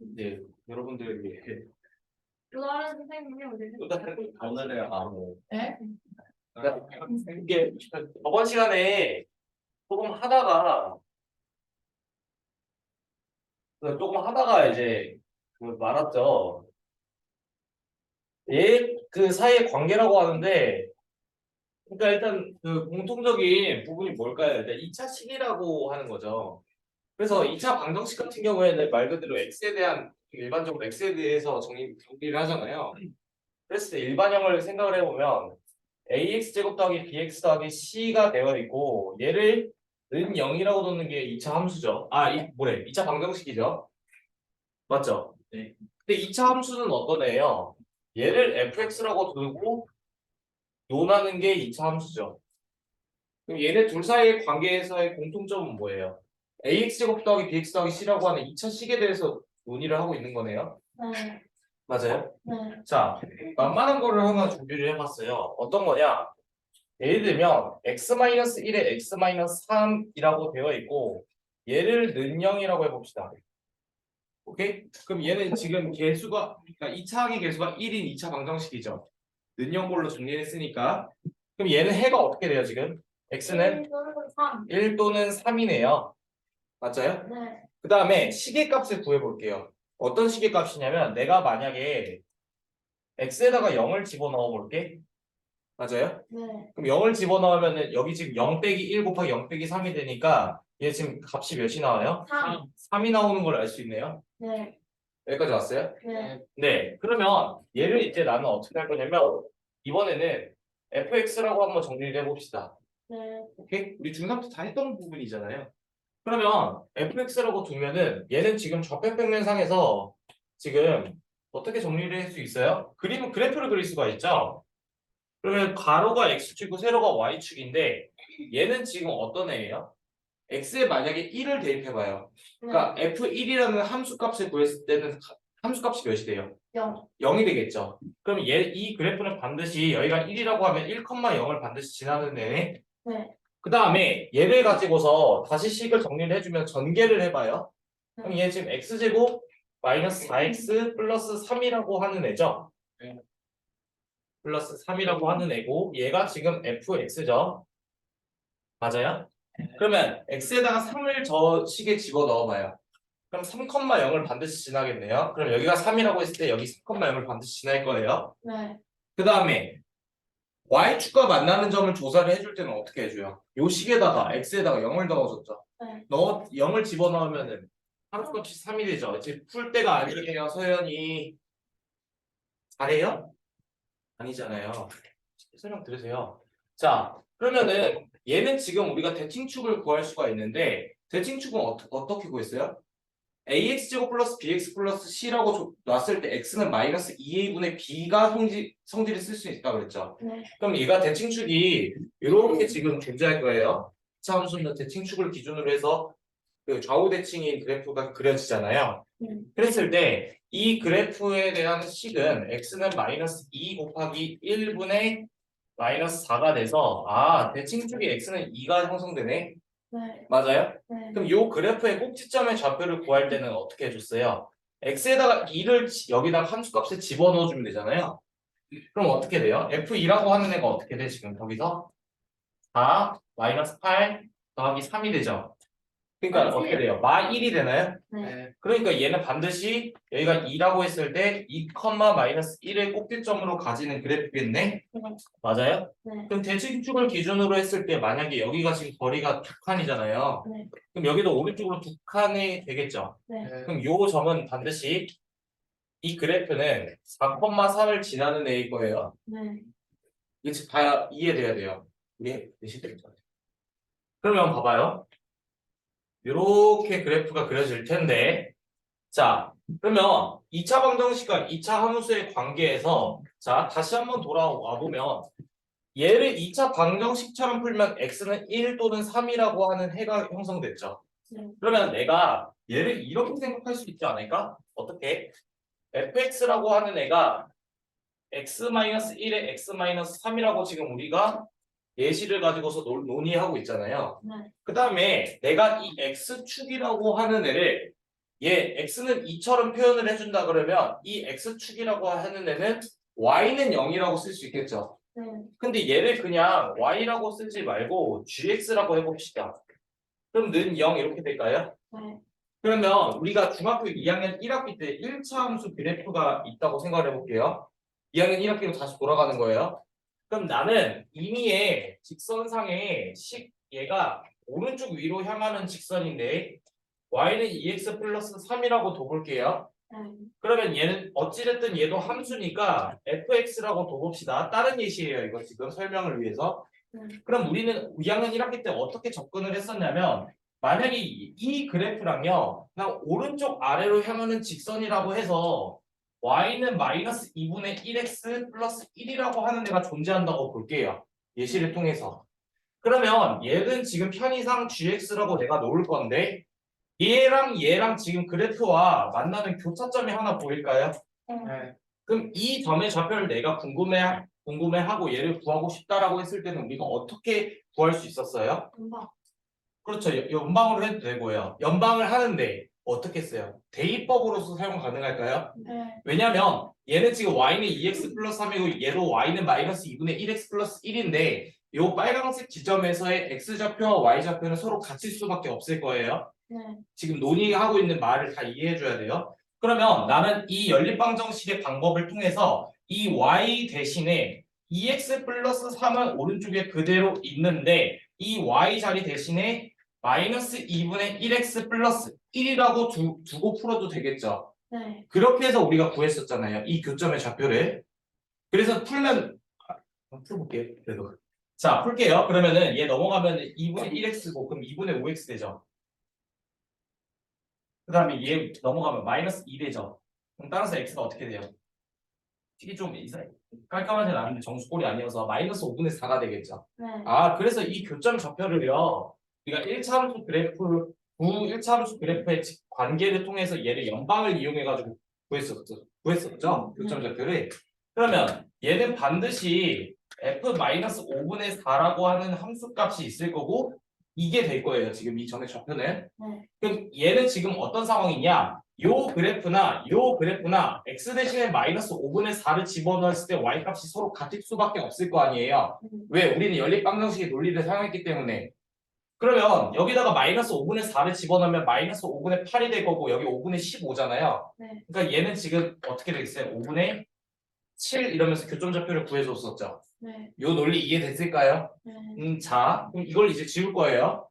이제 여러분들에게 또 다른 선생님이 어디 또 다른 오늘의 아무 네? 이게 저번 시간에 조금 하다가 이제 그 말았죠. 얘 그 사이의 관계라고 하는데, 그러니까 일단 그 공통적인 부분이 뭘까요? 일단 2차 식이라고 하는 거죠. 그래서 2차 방정식 같은 경우에는 말 그대로 x에 대한 일반적으로 x에 대해서 정리를 하잖아요. 그랬을 때 일반형을 생각을 해보면 ax 제곱 더하기 bx 더하기 c가 되어 있고 얘를 는 0이라고 놓는 게 2차 함수죠. 아, 2차 방정식이죠. 맞죠? 네. 근데 2차 함수는 어떤 애예요? 얘를 fx라고 두고 논하는 게 2차 함수죠. 그럼 얘네 둘 사이의 관계에서의 공통점은 뭐예요? ax 제곱 더하기 bx 더하기 c라고 하는 2차 식에 대해서 논의를 하고 있는 거네요. 네. 맞아요? 네. 자, 만만한 거를 하나 준비를 해봤어요. 어떤 거냐? 예를 들면 x-1에 x-3이라고 되어 있고 얘를 는 0이라고 해봅시다. 오케이? 그럼 얘는 지금 개수가 그러니까 2차 항의 개수가 1인 2차 방정식이죠. 는 0골로 정리했으니까 그럼 얘는 해가 어떻게 돼요 지금? x는 1 또는 3이네요. 맞아요? 네. 그 다음에 시계값을 구해볼게요. 어떤 시계값이냐면 내가 만약에 x에다가 0을 집어넣어 볼게. 맞아요? 네. 그럼 0을 집어넣으면은 여기 지금 0 빼기 1 곱하기 0 빼기 3이 되니까 얘 지금 값이 몇이 나와요? 3. 3이 나오는 걸 알 수 있네요. 네. 여기까지 왔어요? 네. 네. 그러면 얘를 이제 나는 어떻게 할 거냐면 이번에는 fx라고 한번 정리를 해봅시다. 네. 오케이? 우리 중3 때 다 했던 부분이잖아요. 그러면 fx라고 두면은 얘는 지금 좌표평면상에서 지금 어떻게 정리를 할 수 있어요? 그래프를 그릴 수가 있죠. 그러면 가로가 x축이고 세로가 y축인데 얘는 지금 어떤 애예요? x에 만약에 1을 대입해봐요. 그러니까 f1이라는 함수값을 구했을 때는 함수값이 몇이 돼요? 0. 0이 되겠죠. 그럼 이 그래프는 반드시 여기가 1이라고 하면 1,0을 반드시 지나는 애네. 네. 그 다음에 얘를 가지고서 다시 식을 정리를 해주면 전개를 해봐요. 그럼 얘 지금 x제곱 마이너스 4x 플러스 3이라고 하는 애죠. 플러스 3이라고 하는 애고 얘가 지금 fx죠. 맞아요? 그러면 x에다가 3을 저 식에 집어넣어봐요. 그럼 3,0을 반드시 지나겠네요. 그럼 여기가 3이라고 했을 때 여기 3,0을 반드시 지날 거예요. 네. 그 다음에 y축과 만나는 점을 조사를 해줄 때는 어떻게 해줘요? 요 식에다가 x에다가 0을 넣어줬죠. 네. 0을 집어넣으면은 함수값이 3이 되죠. 이제 풀 때가 아니에요. 소연이 잘해요? 아니잖아요. 설명 들으세요. 자, 그러면은 얘는 지금 우리가 대칭축을 구할 수가 있는데 대칭축은 어떻게 구했어요? ax제곱 플러스 bx 플러스 c라고 놨을 때 x는 마이너스 2a분의 b가 성질을 쓸 수 있다 그랬죠. 네. 그럼 얘가 대칭축이 이렇게 지금 존재할 거예요. 차 함수는 대칭축을 기준으로 해서 그 좌우 대칭인 그래프가 그려지잖아요. 그랬을 때 이 그래프에 대한 식은 x는 마이너스 2 곱하기 1분의 마이너스 4가 돼서 대칭축이 x는 2가 형성되네. 네. 맞아요? 네. 그럼 요 그래프의 꼭지점의 좌표를 구할 때는 어떻게 해줬어요? x에다가 2를 여기다 함수값에 집어넣어 주면 되잖아요. 그럼 어떻게 돼요? f2라고 하는 애가 어떻게 돼 지금 거기서? 4 마이너스 8 더하기 3이 되죠. 그러니까 어떻게 돼요? 마 1이 되나요? 네. 그러니까 얘는 반드시 여기가 2라고 했을 때 2, 마이너스 1을 꼭지점으로 가지는 그래프겠네? 네. 맞아요? 네. 그럼 대칭축을 기준으로 했을 때 만약에 여기가 지금 거리가 2칸이잖아요. 네. 그럼 여기도 오른쪽으로 2칸이 되겠죠? 네. 그럼 요 점은 반드시 이 그래프는 4,4를 지나는 애일 거예요. 네. 이게 지금 다 이해돼야 돼요. 이게 되시죠? 그러면 봐봐요. 이렇게 그래프가 그려질 텐데 자 그러면 2차 방정식과 2차 함수의 관계에서 자 다시 한번 돌아와 보면 얘를 2차 방정식처럼 풀면 x는 1 또는 3이라고 하는 해가 형성됐죠. 네. 그러면 내가 얘를 이렇게 생각할 수 있지 않을까? 어떻게? fx라고 하는 애가 x-1에 x-3이라고 지금 우리가 예시를 가지고서 논의하고 있잖아요. 네. 그 다음에 내가 이 x축이라고 하는 애를 얘 x는 2처럼 표현을 해준다 그러면 이 x축이라고 하는 애는 y는 0이라고 쓸 수 있겠죠. 네. 근데 얘를 그냥 y라고 쓰지 말고 gx라고 해봅시다. 그럼 는 0 이렇게 될까요? 네. 그러면 우리가 중학교 2학년 1학기 때 1차 함수 그래프가 있다고 생각을 해볼게요. 2학년 1학기로 다시 돌아가는 거예요. 그럼 나는 임의의 직선상의 얘가 오른쪽 위로 향하는 직선인데 y는 2x 플러스 3이라고 둬볼게요. 네. 그러면 얘는 어찌됐든 얘도 함수니까 fx라고 둬봅시다. 다른 예시예요. 이거 지금 설명을 위해서. 그럼 우리는 2학년 1학기 때 어떻게 접근을 했었냐면 만약에 이 그래프랑요 그냥 오른쪽 아래로 향하는 직선이라고 해서 y는 마이너스 2분의 1x 플러스 1이라고 하는 애가 존재한다고 볼게요. 예시를 통해서. 그러면 얘는 지금 편의상 gx라고 내가 놓을 건데 얘랑 지금 그래프와 만나는 교차점이 하나 보일까요? 네. 그럼 이 점의 좌표를 내가 궁금해하고 얘를 구하고 싶다라고 했을 때는 우리가 어떻게 구할 수 있었어요? 금방. 그렇죠. 연방으로 해도 되고요. 연방을 하는데 어떻게 써요? 대입법으로서 사용 가능할까요? 네. 왜냐면 얘는 지금 y는 2x 플러스 3이고 얘도 y는 마이너스 2분의 1x 플러스 1인데 요 빨간색 지점에서의 x좌표와 y좌표는 서로 같을 수밖에 없을 거예요. 네. 지금 논의하고 있는 말을 다 이해해 줘야 돼요. 그러면 나는 이 연립방정식의 방법을 통해서 이 y 대신에 2x 플러스 3은 오른쪽에 그대로 있는데 이 y 자리 대신에 마이너스 2분의 1x 플러스 1이라고 두고 풀어도 되겠죠. 네. 그렇게 해서 우리가 구했었잖아요. 이 교점의 좌표를. 그래서 풀면 풀어볼게요. 그래도. 자, 풀게요. 그러면은 얘 넘어가면 2분의 1x고 그럼 2분의 5x 되죠. 그 다음에 얘 넘어가면 마이너스 2 되죠. 그럼 따라서 x가 어떻게 돼요? 이게 좀 깔끔하진 않은데 정수꼴이 아니어서 마이너스 5분의 4가 되겠죠. 네. 아, 그래서 이 교점 좌표를요. 우리가 1차 함수 그래프, 1차 함수 그래프의 관계를 통해서 얘를 연방을 이용해가지고 구했었죠. 교점 좌표를. 그러면 얘는 반드시 f-5분의 4라고 하는 함수 값이 있을 거고 이게 될 거예요. 지금 이 점의 좌표는. 네. 그럼 얘는 지금 어떤 상황이냐? 요 그래프나 x 대신에 마이너스 5분의 4를 집어넣었을 때 y 값이 서로 같을 수밖에 없을 거 아니에요. 왜? 우리는 연립방정식의 논리를 사용했기 때문에. 그러면 여기다가 마이너스 5분의 4를 집어넣으면 마이너스 5분의 8이 될 거고 여기 5분의 15잖아요. 네. 그러니까 얘는 지금 어떻게 되겠어요? 5분의 7 이러면서 교점좌표를 구해줬었죠. 네. 요 논리 이해됐을까요? 네. 자, 그럼 이걸 이제 지울 거예요.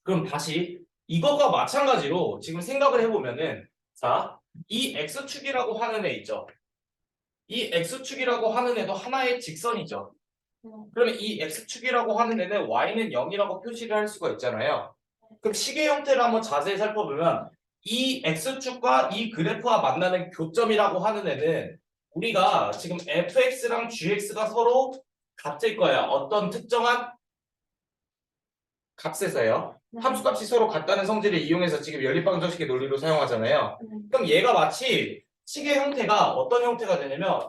그럼 다시 이것과 마찬가지로 지금 생각을 해보면은 자, 이 x축이라고 하는 애 있죠. 이 x축이라고 하는 애도 하나의 직선이죠. 그러면 이 x축이라고 하는 애는 y는 0이라고 표시를 할 수가 있잖아요. 그럼 시계 형태를 한번 자세히 살펴보면 이 x축과 이 그래프와 만나는 교점이라고 하는 애는 우리가 지금 fx랑 gx가 서로 같을 거야. 어떤 특정한 값에서요. 함수값이 서로 같다는 성질을 이용해서 지금 연립방정식의 논리로 사용하잖아요. 그럼 얘가 마치 시계 형태가 어떤 형태가 되냐면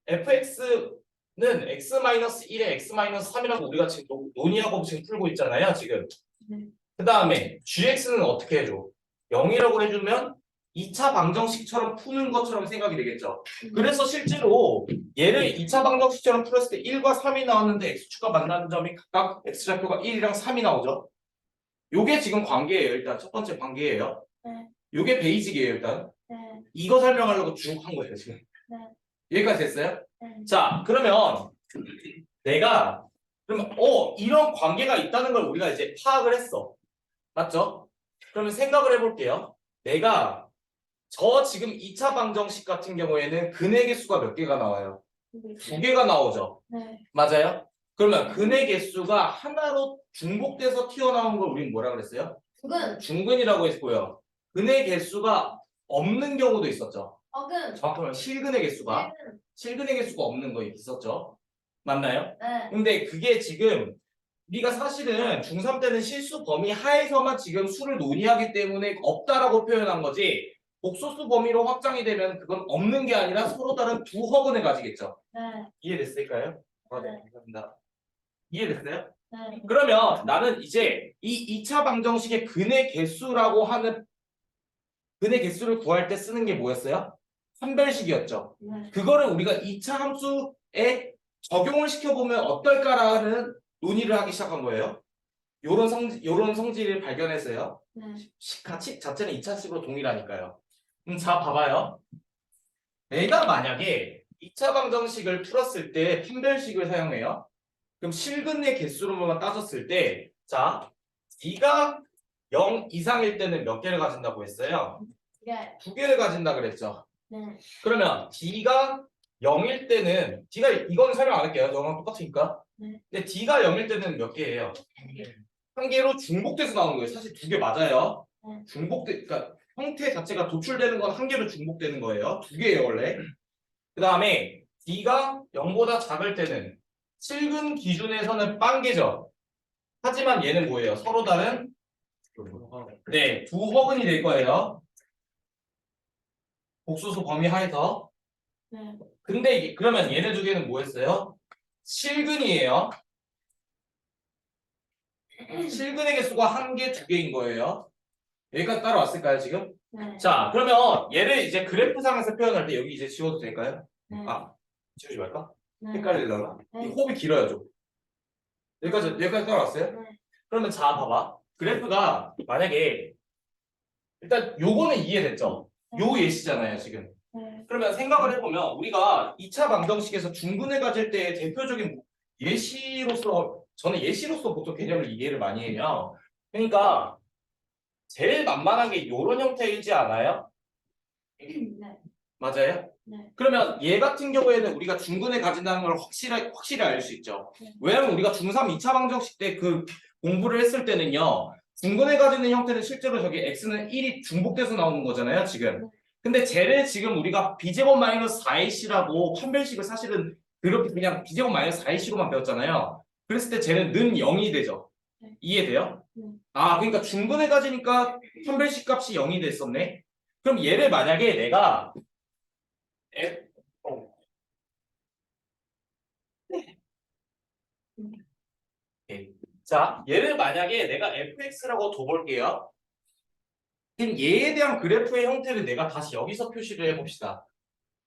fx는 x-1에 x-3이라고 우리가 지금 논의하고 지금 풀고 있잖아요. 지금. 네. 그 다음에 gx는 어떻게 해줘? 0이라고 해주면 2차 방정식처럼 푸는 것처럼 생각이 되겠죠. 그래서 실제로 얘를 2차 방정식처럼 풀었을 때 1과 3이 나왔는데 x축과 만나는 점이 각각 x좌표가 1이랑 3이 나오죠. 요게 지금 관계예요. 일단 첫 번째 관계예요. 네. 요게 베이직이에요. 일단 네. 이거 설명하려고 쭉 한 거예요. 지금. 네. 여기까지 됐어요? 네. 자, 그러면 내가 그러면 이런 관계가 있다는 걸 우리가 이제 파악을 했어. 맞죠? 그러면 생각을 해볼게요. 내가 저 지금 2차 방정식 같은 경우에는 근의 개수가 몇 개가 나와요? 2개가 나오죠. 네. 맞아요? 그러면 근의 개수가 하나로 중복돼서 튀어나온 걸 우리는 뭐라 그랬어요? 두근. 중근이라고 했고요. 근의 개수가 없는 경우도 있었죠. 어근. 정확하면 실근의 개수가 실근의 개수가 없는 거 있었죠. 맞나요? 네. 근데 그게 지금 우리가 사실은 중3 때는 실수 범위 하에서만 지금 수를 논의하기 때문에 없다라고 표현한 거지 복소수 범위로 확장이 되면 그건 없는 게 아니라 서로 다른 두 허근을 가지겠죠. 네. 이해됐을까요? 네, 네. 감사합니다. 이해됐어요? 네. 그러면 나는 이제 이 2차 방정식의 근의 개수라고 하는 근의 개수를 구할 때 쓰는 게 뭐였어요? 판별식이었죠. 네. 그거를 우리가 2차 함수에 적용을 시켜보면 어떨까라는 논의를 하기 시작한 거예요. 요런 성질을 발견했어요. 네. 가치 자체는 2차식으로 동일하니까요. 자, 봐봐요. 내가 만약에 2차 방정식을 풀었을 때 판별식을 사용해요. 그럼 실근의 개수로만 따졌을 때, 자, D가 0 이상일 때는 몇 개를 가진다고 했어요? 네. 2개를 가진다 그랬죠. 네. 그러면 D가 0일 때는 D가 이건 설명 안 할게요. 너랑 똑같으니까. 네. 근데 D가 0일 때는 몇 개예요? 한 개로 중복돼서 나오는 거예요. 사실 2개 맞아요. 네. 그러니까 형태 자체가 도출되는 건 한 개로 중복되는 거예요. 2개예요, 원래. 그 다음에 D가 0보다 작을 때는 실근 기준에서는 빵개죠. 하지만 얘는 뭐예요? 서로 다른 네, 두 허근이 될 거예요. 복수수 범위 하에서. 네. 근데 그러면 얘네 두 개는 뭐였어요? 실근이에요. 실근의 개수가 한 개, 두 개인 거예요. 여기까지 따라왔을까요, 지금? 네. 자, 그러면 얘를 이제 그래프상에서 표현할 때 여기 이제 지워도 될까요? 네. 아, 지우지 말까? 네. 헷갈리려나? 네. 이 호흡이 길어요, 좀. 여기까지 따라왔어요? 네. 그러면 자, 봐봐. 그래프가 만약에 일단 요거는 이해됐죠? 요 예시잖아요, 지금. 네. 그러면 생각을 해보면 우리가 2차 방정식에서 중근을 가질 때의 대표적인 예시로서 저는 예시로서 보통 개념을 이해를 많이 해요. 그러니까 제일 만만한 게 요런 형태이지 않아요? 네. 맞아요? 네. 그러면 얘 같은 경우에는 우리가 중근을 가진다는 걸 확실히 알 수 있죠. 네. 왜냐면 우리가 중3 2차 방정식 때 그 공부를 했을 때는요. 중근을 가지는 형태는 실제로 저기 x는 1이 중복돼서 나오는 거잖아요, 지금. 근데 쟤를 지금 우리가 b제곱 마이너스 4ac라고 판별식을 사실은 그렇게 그냥 b제곱 마이너스 4ac로만 배웠잖아요. 그랬을 때 쟤는 는 0이 되죠. 네. 이해돼요? 네. 아, 그러니까 중근을 가지니까 판별식 값이 0이 됐었네. 그럼 얘를 만약에 내가 F, 오케이. 자, 얘를 만약에 내가 fx라고 둬볼게요. 그럼 얘에 대한 그래프의 형태를 내가 다시 여기서 표시를 해봅시다.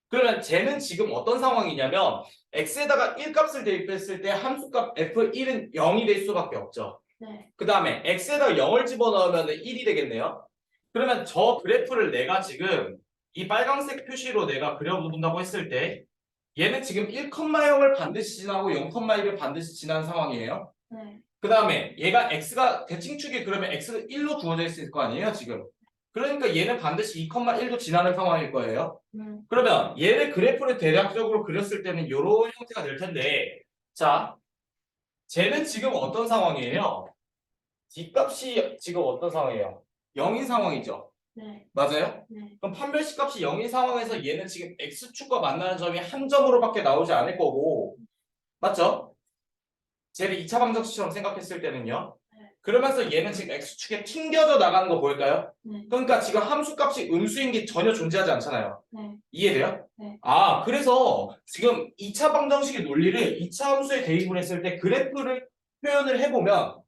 그러면 쟤는 지금 어떤 상황이냐면 x에다가 1값을 대입했을 때 함수값 f1은 0이 될 수밖에 없죠. 네. 그 다음에 x에다가 0을 집어넣으면 1이 되겠네요. 그러면 저 그래프를 내가 지금 이 빨간색 표시로 내가 그려본다고 했을 때 얘는 지금 1,0을 반드시 지나고 0,1을 반드시 지난 상황이에요. 네. 그 다음에 얘가 x가 대칭축이 그러면 x가 1로 주어져 있을 거 아니에요, 지금. 그러니까 얘는 반드시 2,1도 지나는 상황일 거예요. 네. 그러면 얘를 그래프를 대략적으로 그렸을 때는 이런 형태가 될 텐데, 자, 쟤는 지금 어떤 상황이에요? 뒷값이 지금 어떤 상황이에요? 0인 상황이죠. 네. 맞아요? 네. 그럼 판별식 값이 0인 상황에서 얘는 지금 x축과 만나는 점이 한 점으로밖에 나오지 않을 거고, 맞죠? 쟤를 2차 방정식처럼 생각했을 때는요. 네. 그러면서 얘는 지금 x축에 튕겨져 나가는 거 보일까요? 네. 그러니까 지금 함수값이 음수인 게 전혀 존재하지 않잖아요. 네. 이해돼요? 네. 아, 그래서 지금 2차 방정식의 논리를 2차 함수에 대입을 했을 때 그래프를 표현을 해보면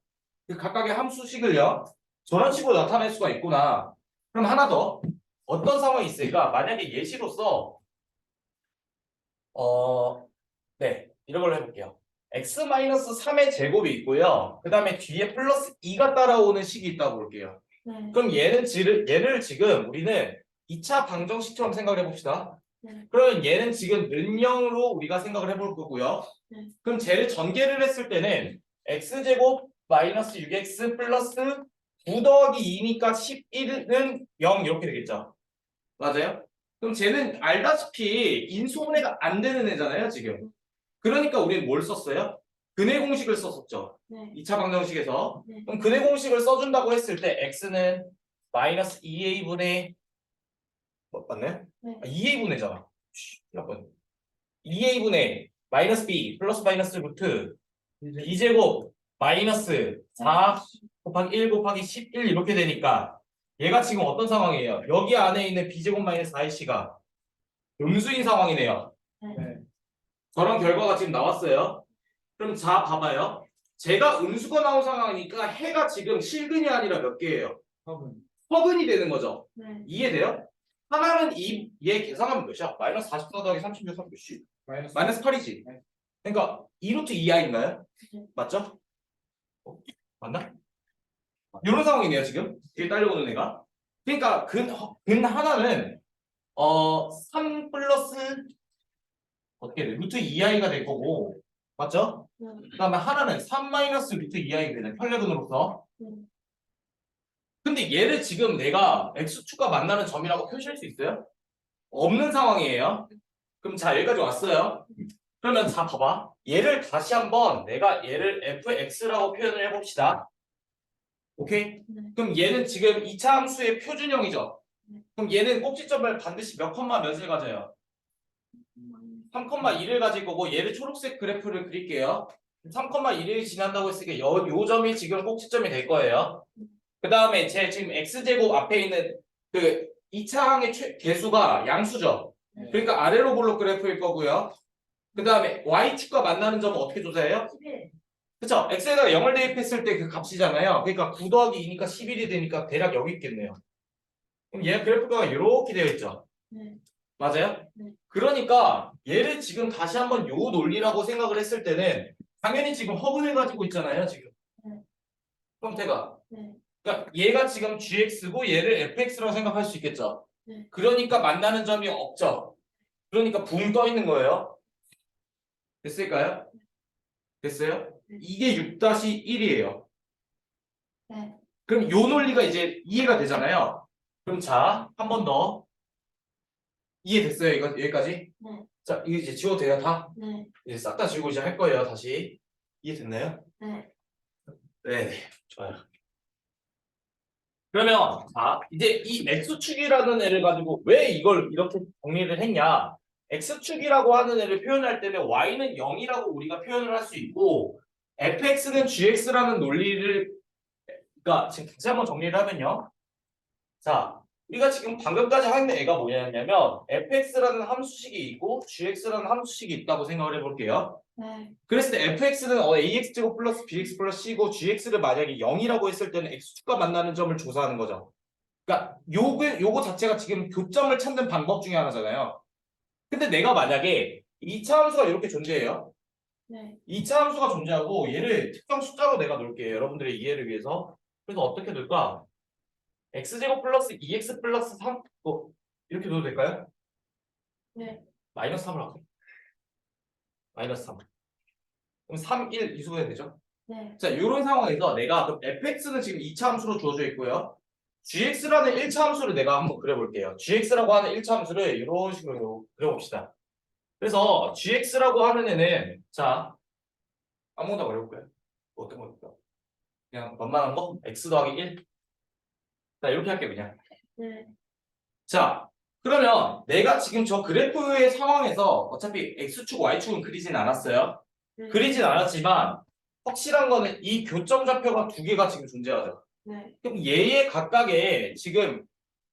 그 각각의 함수식을요. 저런 식으로 나타낼 수가 있구나. 그럼 하나 더. 어떤 상황이 있을까? 만약에 예시로서 네, 이런 걸로 해볼게요. x-3의 제곱이 있고요. 그 다음에 뒤에 플러스 2가 따라오는 식이 있다고 볼게요. 네. 그럼 얘를 지금 우리는 2차 방정식처럼 생각을 해봅시다. 네. 그러면 얘는 지금 는영으로 우리가 생각을 해볼 거고요. 네. 그럼 쟤를 전개를 했을 때는 x제곱 마이너스 6x 플러스 9 더하기 2니까 11은 0 이렇게 되겠죠. 맞아요? 그럼 쟤는 알다시피 인수분해가 안 되는 애잖아요, 지금. 그러니까 우리는 뭘 썼어요? 근해 공식을 썼었죠. 네. 2차 방정식에서. 네. 그럼 근해 공식을 써준다고 했을 때 x는 마이너스 2a분의 맞나요? 네. 2a분의잖아. 2a분의 마이너스 b 플러스 마이너스 루트 b제곱 마이너스 4 곱하기 1 곱하기 11 이렇게 되니까 얘가 지금 어떤 상황이에요? 여기 안에 있는 b제곱 마이너스 4ac가 음수인 상황이네요. 네. 저런 결과가 지금 나왔어요. 그럼 자 봐봐요. 제가 음수가 나온 상황이니까 해가 지금 실근이 아니라 몇 개예요? 허분. 서근이 되는 거죠. 네. 이해돼요? 하나는 얘 계산하면 몇이야? 마이너스 44 더하기 36 하면 몇이? 마이너스 8이지. 네. 그러니까 2루트 2i인가요? 네. 맞죠? 맞나? 이런 상황이네요 지금. 뒤에 딸려오는 애가. 그러니까 근 하나는 3 플러스 어떻게 돼? 루트 2i가 될 거고 맞죠? 네. 그 다음에 하나는 3 마이너스 루트 2i가 되는 편례근으로서. 네. 근데 얘를 지금 내가 x축과 만나는 점이라고 표시할 수 있어요? 없는 상황이에요. 그럼 자 여기까지 왔어요. 그러면 자 봐봐. 얘를 다시 한번 내가 얘를 fx라고 표현을 해봅시다. 오케이? 네. 그럼 얘는 지금 2차 함수의 표준형이죠. 네. 그럼 얘는 꼭지점을 반드시 몇 컴마 몇을 가져요? 3,1을 가질 거고 얘를 초록색 그래프를 그릴게요. 3,1이 지난다고 했으니까 요 점이 지금 꼭지점이 될 거예요. 그 다음에 제 지금 x제곱 앞에 있는 그 2차 항의 개수가 양수죠. 네. 그러니까 아래로 볼록 그래프일 거고요. 그 다음에 y축과 만나는 점은 어떻게 조사해요? 11. 그쵸? x에다가 0을 대입했을 때 그 값이잖아요. 그러니까 9 더하기 2니까 11이 되니까 대략 여기 있겠네요. 그럼 얘 그래프가 이렇게 되어 있죠. 네. 맞아요? 네. 그러니까 얘를 지금 다시 한번 요 논리라고 생각을 했을 때는 당연히 지금 허분을 가지고 있잖아요. 지금 네. 형태가. 네. 그러니까 얘가 지금 gx고 얘를 fx라고 생각할 수 있겠죠. 네. 그러니까 만나는 점이 없죠. 그러니까 붕 떠 있는 거예요. 됐을까요? 됐어요? 네. 이게 6-1이에요. 네. 그럼 요 논리가 이제 이해가 되잖아요. 그럼 자, 한 번 더. 이해됐어요? 이거 여기까지? 네. 자, 이거 이제 지워도 돼요, 다? 네. 이제 싹 다 지우고 이제 할 거예요, 다시. 이해됐나요? 네. 네, 좋아요. 그러면 자, 이제 이 x축이라는 애를 가지고 왜 이걸 이렇게 정리를 했냐? x축이라고 하는 애를 표현할 때는 y는 0이라고 우리가 표현을 할 수 있고 fx는 gx라는 논리를 그러니까 지금 다시 한번 정리를 하면요. 자, 우리가 지금 방금까지 한 애가 뭐냐면 fx라는 함수식이 있고 gx라는 함수식이 있다고 생각을 해볼게요. 네. 그랬을 때 fx는 ax제곱 플러스 bx 플러스 c고 gx를 만약에 0이라고 했을 때는 x축과 만나는 점을 조사하는 거죠. 그러니까 요거 자체가 지금 교점을 찾는 방법 중에 하나잖아요. 근데 내가 만약에 2차 함수가 이렇게 존재해요. 네. 2차 함수가 존재하고 얘를 특정 숫자로 내가 놓을게요. 여러분들의 이해를 위해서. 그래서 어떻게 될까? x제곱 플러스 2x 플러스 3 이렇게 넣어도 될까요? 네. 마이너스 3을 하고 마이너스 3 그럼 3, 1 이수분해 되죠? 네. 자, 이런 상황에서 내가 그럼 fx는 지금 2차 함수로 주어져 있고요. gx라는 1차 함수를 내가 한번 그려볼게요. gx라고 하는 1차 함수를 이런 식으로 그려봅시다. 그래서 gx라고 하는 애는 자 아무거나 어려울까요? 어떤 겁니까? 그냥 만만한 거? x 더하기 1? 자, 이렇게 할게요 그냥. 네. 자, 그러면 내가 지금 저 그래프의 상황에서 어차피 x축, y축은 그리진 않았어요. 네. 그리진 않았지만 확실한 거는 이 교점 좌표가 두 개가 지금 존재하죠. 네. 그럼 얘의 각각의 지금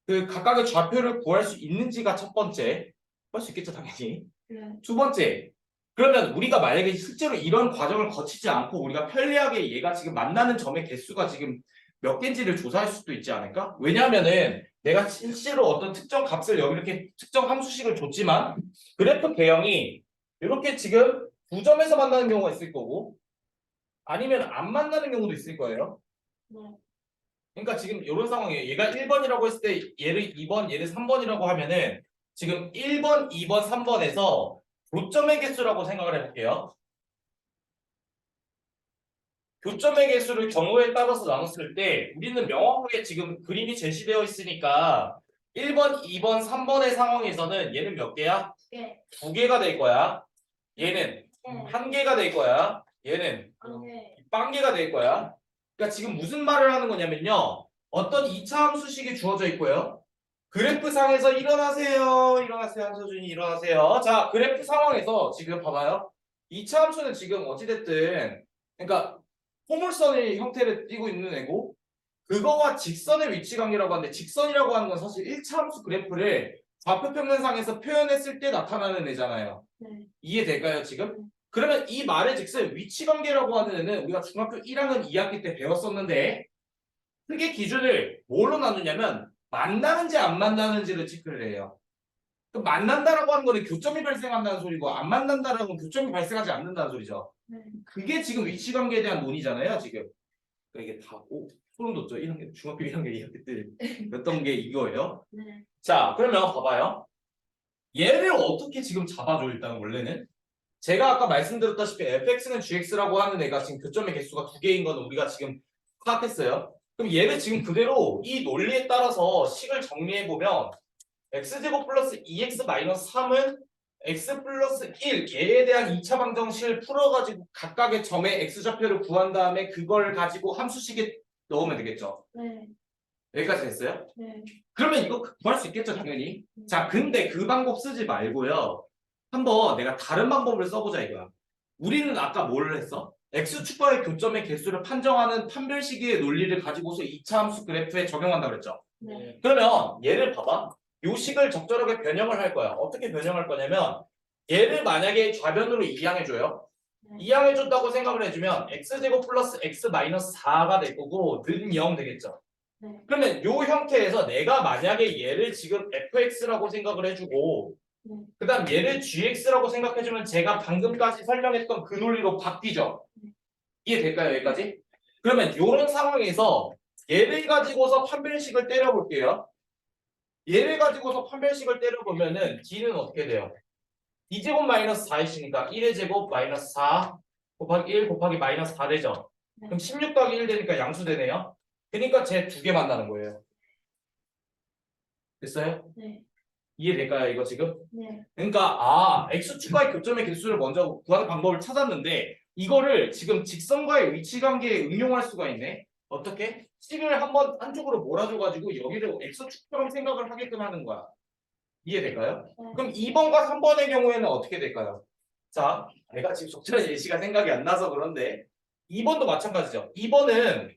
그 각각의 좌표를 구할 수 있는지가 첫 번째. 할 수 있겠죠, 당연히. 네. 두 번째. 그러면 우리가 만약에 실제로 이런 과정을 거치지 않고 우리가 편리하게 얘가 지금 만나는 점의 개수가 지금 몇 개인지를 조사할 수도 있지 않을까? 왜냐하면은 내가 실제로 어떤 특정 값을 여기 이렇게 특정 함수식을 줬지만 그래프 배형이 이렇게 지금 두 점에서 만나는 경우가 있을 거고 아니면 안 만나는 경우도 있을 거예요. 네. 그러니까 지금 이런 상황이에요. 얘가 1번이라고 했을 때 얘를 2번, 얘를 3번이라고 하면은 지금 1번, 2번, 3번에서 교점의 개수라고 생각을 해볼게요. 교점의 개수를 경우에 따라서 나눴을 때 우리는 명확하게 지금 그림이 제시되어 있으니까 1번, 2번, 3번의 상황에서는 얘는 몇 개야? 네. 두 개가 될 거야. 얘는 네. 한 개가 될 거야. 얘는 네. 빵개가 될 거야. 그러니까 지금 무슨 말을 하는 거냐면요. 어떤 2차 함수식이 주어져 있고요. 그래프 상에서 일어나세요. 일어나세요. 한서준이 일어나세요. 자, 그래프 상황에서 지금 봐봐요. 2차 함수는 지금 어찌됐든 그러니까 포물선의 형태를 띠고 있는 애고 그거와 직선의 위치 관계라고 하는데 직선이라고 하는 건 사실 1차 함수 그래프를 좌표 평면상에서 표현했을 때 나타나는 애잖아요. 네. 이해될까요, 지금? 그러면 이 말의 즉슨 위치관계라고 하는 애는 우리가 중학교 1학년 2학기 때 배웠었는데 크게 기준을 뭘로 나누냐면 만나는지 안 만나는지를 체크를 해요. 그럼 만난다라고 하는 거는 교점이 발생한다는 소리고 안 만난다라는 건 교점이 발생하지 않는다는 소리죠. 네. 그게 지금 위치관계에 대한 논의잖아요. 지금. 그러니까 이게 다 소름 돋죠. 1학년, 중학교 1학년 2학기 때 였던 게 이거예요. 네. 자, 그러면 봐봐요. 얘를 어떻게 지금 잡아줘 일단 원래는 제가 아까 말씀드렸다시피 fx는 gx라고 하는 애가 지금 교점의 개수가 2개인 건 우리가 지금 파악했어요. 그럼 얘를 지금 그대로 이 논리에 따라서 식을 정리해 보면 x제곱 플러스 2x 마이너스 3은 x 플러스 1 얘에 대한 2차 방정식을 풀어가지고 각각의 점의 x좌표를 구한 다음에 그걸 가지고 함수식에 넣으면 되겠죠. 네. 여기까지 됐어요? 네. 그러면 이거 구할 수 있겠죠 당연히. 자 근데 그 방법 쓰지 말고요. 한번 내가 다른 방법을 써보자 이거야. 우리는 아까 뭘 했어? x축과의 교점의 개수를 판정하는 판별식의 논리를 가지고서 2차 함수 그래프에 적용한다고 그랬죠. 네. 그러면 얘를 봐봐. 요 식을 적절하게 변형을 할 거야. 어떻게 변형할 거냐면 얘를 만약에 좌변으로 이항해줘요. 네. 이항해줬다고 생각을 해주면 x제곱 플러스 x 마이너스 4가 될 거고 는 0 되겠죠. 네. 그러면 요 형태에서 내가 만약에 얘를 지금 fx라고 생각을 해주고 네. 그 다음 얘를 gx라고 생각해주면 제가 방금까지 설명했던 그 논리로 바뀌죠. 이해될까요 여기까지? 그러면 요런 상황에서 얘를 가지고서 판별식을 때려볼게요. 얘를 가지고서 판별식을 때려보면은 d는 어떻게 돼요? 2제곱 마이너스 4이시니까 1의 제곱 마이너스 4 곱하기 1 곱하기 마이너스 4 되죠? 네. 그럼 16 더하기 1 되니까 양수 되네요. 그러니까 쟤 두 개 만나는 거예요. 됐어요? 네. 이해될까요 이거 지금? 네. 그러니까 x축과의 교점의 개수를 먼저 구하는 방법을 찾았는데 이거를 지금 직선과의 위치관계에 응용할 수가 있네. 어떻게? 식을 한번 한쪽으로 몰아줘가지고 여기를 x축처럼 생각을 하게끔 하는 거야. 이해될까요? 네. 그럼 2번과 3번의 경우에는 어떻게 될까요? 자, 내가 지금 적절한 예시가 생각이 안 나서 그런데 2번도 마찬가지죠. 2번은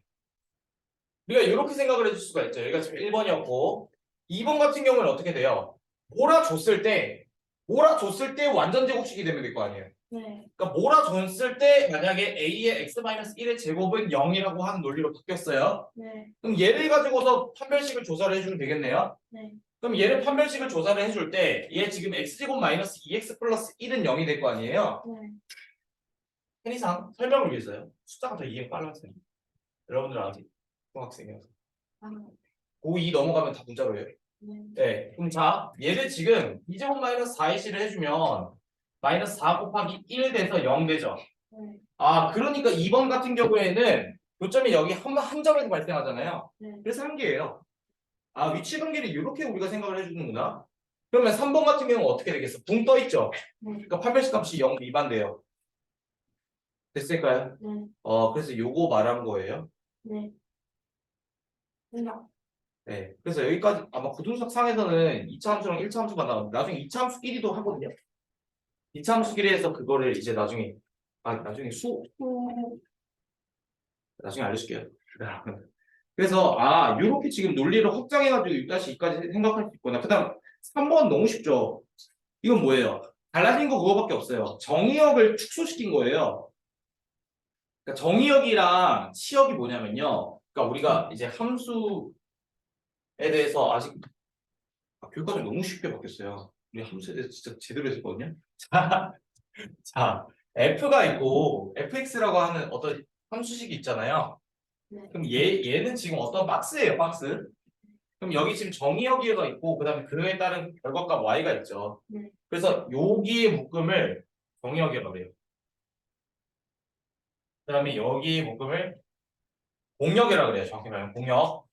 우리가 이렇게 생각을 해줄 수가 있죠. 여기가 지금 1번이었고 2번 같은 경우는 어떻게 돼요? 몰아줬을 때 완전 제곱식이 되면 될 거 아니에요. 네. 그러니까 몰아줬을 때 만약에 a의 x-1의 제곱은 0이라고 하는 논리로 바뀌었어요. 네. 그럼 얘를 가지고서 판별식을 조사를 해주면 되겠네요. 네. 그럼 얘를 판별식을 조사를 해줄 때 얘 지금 x제곱 마이너스 2x 플러스 1은 0이 될 거 아니에요. 네. 편의상 설명을 위해서요. 숫자가 더 이해가 빨랐어요. 여러분들 아직 중학생이어서 아, 고2 넘어가면 다 문자로 해요. 네. 네, 그럼 자 얘를 지금 2제곱 마이너스 4이시를 해주면 마이너스 4 곱하기 1 돼서 0 되죠. 네. 그러니까 2번 같은 경우에는 요점이 여기 한 점에서 발생하잖아요. 네. 그래서 한 개예요. 위치 관계를 이렇게 우리가 생각을 해주는구나. 그러면 3번 같은 경우는 어떻게 되겠어? 붕 떠 있죠. 네. 그러니까 판별식 값이 0 미만돼요. 됐을까요? 네. 그래서 요거 말한 거예요. 네. 네. 그래서 여기까지 아마 고등석 상에서는 2차 함수랑 1차 함수가 나오는데 나중에 2차 함수끼리도 하거든요. 2차 함수끼리에서 그거를 이제 나중에 나중에 나중에 알려줄게요. 그래서 이렇게 지금 논리를 확장해가지고 6-2까지 생각할 수 있구나. 그 다음 3번 너무 쉽죠. 이건 뭐예요? 달라진 거 그거밖에 없어요. 정의역을 축소시킨 거예요. 그러니까 정의역이랑 치역이 뭐냐면요. 그러니까 우리가 이제 함수에 대해서 아직 교육과정이 너무 쉽게 바뀌었어요. 우리 함수에 대해서 진짜 제대로 했었거든요. 자, f가 있고 fx라고 하는 어떤 함수식이 있잖아요. 네. 그럼 얘는 지금 어떤 박스예요, 박스. 그럼 여기 지금 정의역이가 있고 그다음에 그에 따른 결과값 y가 있죠. 네. 그래서 여기의 묶음을 정의역이라고 그래요. 그다음에 여기의 묶음을 공역이라고 그래요. 정확히 말하면 공역.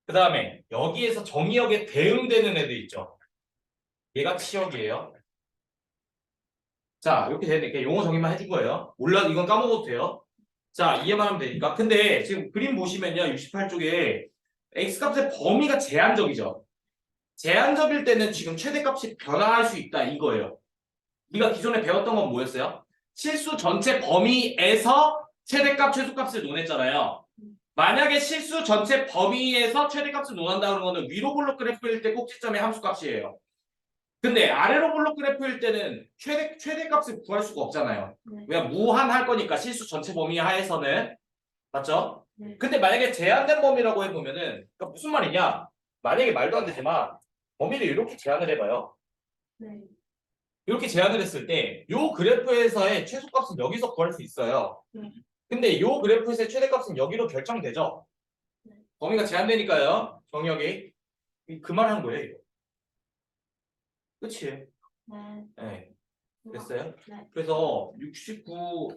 그다음에 여기에서 정의역에 대응되는 애들 있죠. 얘가 치역이에요. 자, 이렇게 되니까 용어 정의만 해준 거예요. 몰라 이건 까먹어도 돼요. 자, 이해만 하면 되니까. 근데 지금 그림 보시면요. 68쪽에 x값의 범위가 제한적이죠. 제한적일 때는 지금 최대값이 변화할 수 있다 이거예요. 우리가 기존에 배웠던 건 뭐였어요? 실수 전체 범위에서 최대값, 최소값을 논했잖아요. 만약에 실수 전체 범위에서 최대값을 논한다는 거는 위로 볼록 그래프일 때 꼭지점의 함수값이에요. 근데 아래로 블록 그래프일 때는 최대 값을 구할 수가 없잖아요. 네. 그냥 무한할 거니까 실수 전체 범위 하에서는 맞죠? 네. 근데 만약에 제한된 범위라고 해보면은 그러니까 무슨 말이냐? 만약에 말도 안 되지만 범위를 이렇게 제한을 해봐요. 네. 이렇게 제한을 했을 때 요 그래프에서의 최소값은 여기서 구할 수 있어요. 네. 근데 요 그래프에서의 최대값은 여기로 결정되죠. 네. 범위가 제한되니까요. 정역이 그 말 하는 거예요. 이거. 그치? 네. 네. 됐어요? 네. 그래서 69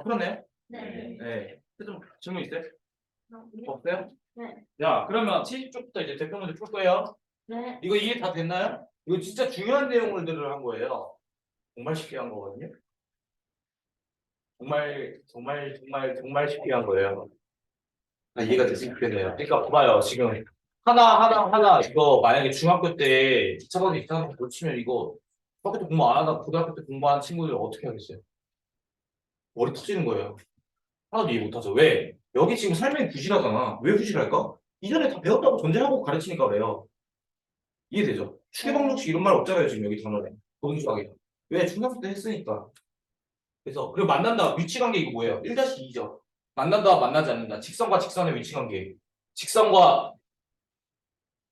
풀었네요? 네. 네. 좀 질문 있어요? 네. 없어요? 네. 자, 그러면 70쪽부터 이제 대표 문제 풀 거예요. 네. 이거 이해 다 됐나요? 이거 진짜 중요한 내용들을 한 거예요. 정말 쉽게 한 거거든요. 정말 쉽게 한 거예요. 아, 이해가 됐으면 좋겠네요. 그러니까 봐봐요. 지금 하나 이거 만약에 중학교 때 2차 방정 2차 방정 놓치면 이거 중학교 때 공부 안 하다 고등학교 때 공부한 친구들 어떻게 하겠어요? 머리 터지는 거예요. 하나도 이해 못하죠. 왜? 여기 지금 설명이 부실하잖아. 왜 부실할까? 이전에 다 배웠다고 전제하고 가르치니까 그래요. 이해되죠? 추계방정식 이런 말 없잖아요. 지금 여기 단어에. 동수하게. 왜? 중학교 때 했으니까. 그래서 그리고 만난다. 위치관계 이거 뭐예요? 1-2죠. 만난다 만나지 않는다. 직선과 직선의 위치관계. 직선과